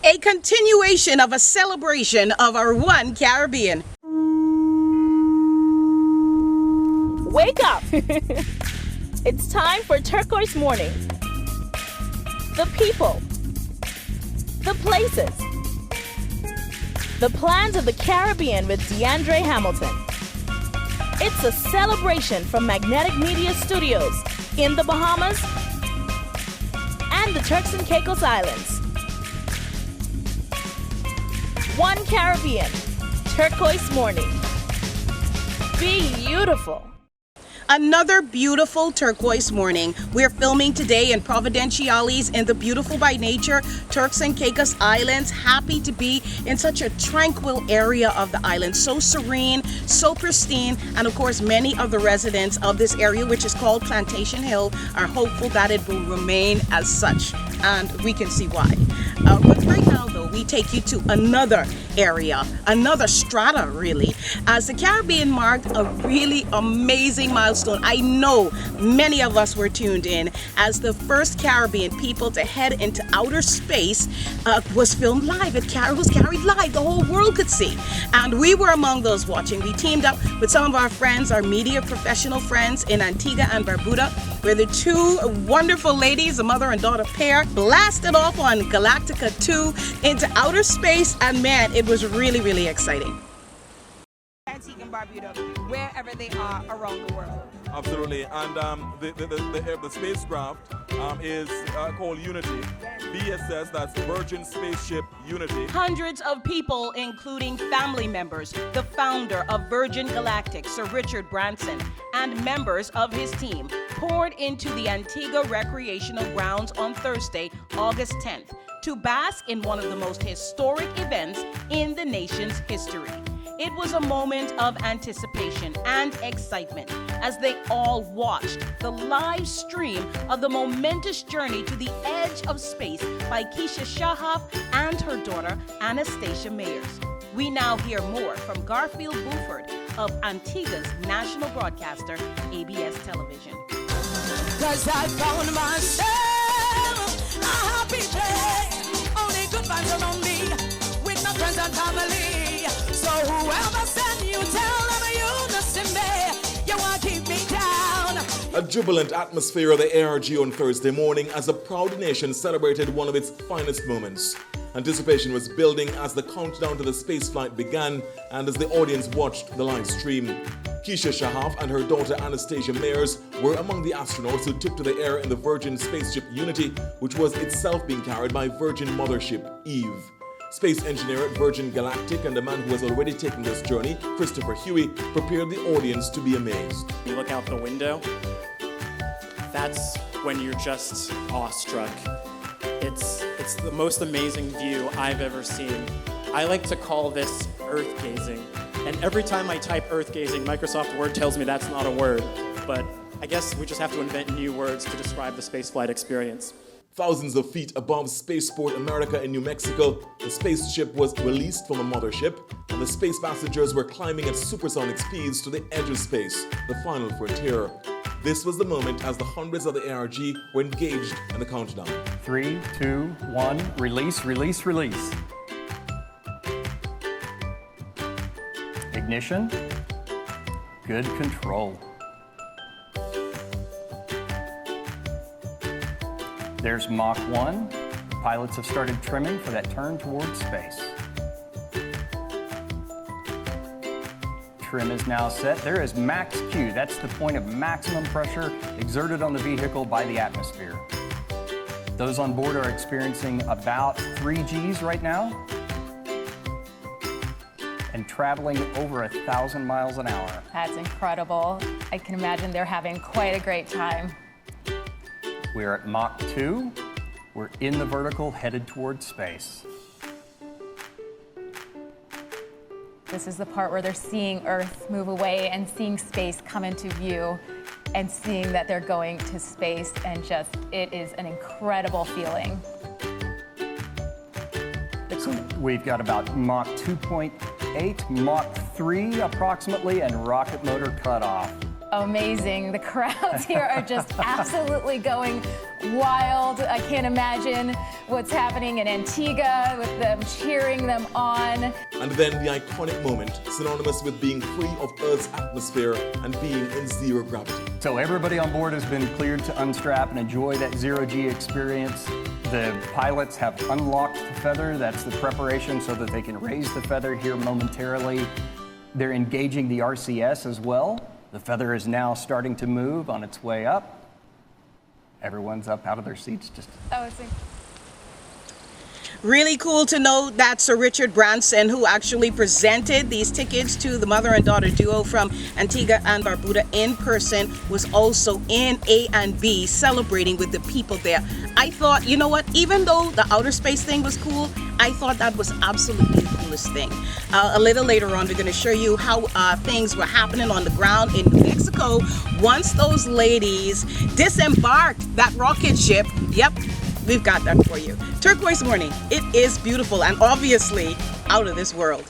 a continuation of a celebration of our One Caribbean. Wake up! It's time for Turquoise Morning. The people, the places, the plans of the Caribbean with DeAndre Hamilton. It's a celebration from Magnetic Media Studios in the Bahamas and the Turks and Caicos Islands. One Caribbean, Turquoise Morning. Beautiful. Another beautiful turquoise morning. We're filming today in Providenciales in the beautiful by nature Turks and Caicos Islands. Happy to be in such a tranquil area of the island. So serene, so pristine, and of course many of the residents of this area, which is called Plantation Hill, are hopeful that it will remain as such, and we can see why. But right now though, we take you to another area, another strata really, as the Caribbean marked a really amazing milestone. I know many of us were tuned in as the first Caribbean people to head into outer space was filmed live. It was carried live, the whole world could see, and we were among those watching. We teamed up with some of our friends, our media professional friends in Antigua and Barbuda, where the two wonderful ladies, a mother and daughter pair, blasted off on Galactica 2 into outer space, and man, it was really, really exciting. Antigua and Barbuda, wherever they are around the world. Absolutely, and the spacecraft is called Unity. VSS, that's Virgin Spaceship Unity. Hundreds of people, including family members, the founder of Virgin Galactic, Sir Richard Branson, and members of his team, poured into the Antigua recreational grounds on Thursday, August 10th, to bask in one of the most historic events in the nation's history. It was a moment of anticipation and excitement as they all watched the live stream of the momentous journey to the edge of space by Keisha Shahaf and her daughter Anastasia Mayers. We now hear more from Garfield Buford of Antigua's national broadcaster, ABS Television. 'Cause I found myself a happy place, only good vibes around me, with my friends and family. So whoever sent you, tell them you listen me, you want to keep me down. A jubilant atmosphere of the ARG on Thursday morning as a proud nation celebrated one of its finest moments. Anticipation was building as the countdown to the spaceflight began and as the audience watched the live stream. Keisha Shahaf and her daughter Anastasia Mayers were among the astronauts who took to the air in the Virgin Spaceship Unity, which was itself being carried by Virgin Mothership Eve. Space engineer at Virgin Galactic and the man who has already taken this journey, Christopher Huey, prepared the audience to be amazed. You look out the window, that's when you're just awestruck. It's the most amazing view I've ever seen. I like to call this earth gazing. And every time I type earth gazing, Microsoft Word tells me that's not a word. But I guess we just have to invent new words to describe the spaceflight experience. Thousands of feet above Spaceport America in New Mexico, the spaceship was released from a mothership, and the space passengers were climbing at supersonic speeds to the edge of space, the final frontier. This was the moment as the hundreds of the ARG were engaged in the countdown. 3, 2, 1, release, release, release. Ignition. Good control. There's Mach 1. Pilots have started trimming for that turn towards space. Trim is now set. There is max Q. That's the point of maximum pressure exerted on the vehicle by the atmosphere. Those on board are experiencing about 3 Gs right now and traveling over 1,000 miles an hour. That's incredible. I can imagine they're having quite a great time. We're at Mach 2. We're in the vertical, headed towards space. This is the part where they're seeing Earth move away and seeing space come into view and seeing that they're going to space, and just, it is an incredible feeling. So we've got about Mach 2.8, Mach 3 approximately, and rocket motor cut off. Amazing. The crowds here are just absolutely going wild. I can't imagine what's happening in Antigua with them cheering them on. And then the iconic moment, synonymous with being free of Earth's atmosphere and being in zero gravity. So everybody on board has been cleared to unstrap and enjoy that zero-G experience. The pilots have unlocked the feather. That's the preparation so that they can raise the feather here momentarily. They're engaging the RCS as well. The feather is now starting to move on its way up. Everyone's up out of their seats. Really cool to know that Sir Richard Branson, who actually presented these tickets to the mother and daughter duo from Antigua and Barbuda in person, was also in A and B celebrating with the people there. I thought, you know what, even though the outer space thing was cool, I thought that was absolutely the coolest thing. A little later on, we're going to show you how things were happening on the ground in New Mexico once those ladies disembarked that rocket ship. Yep. We've got that for you. Turquoise Morning. It is beautiful and obviously out of this world.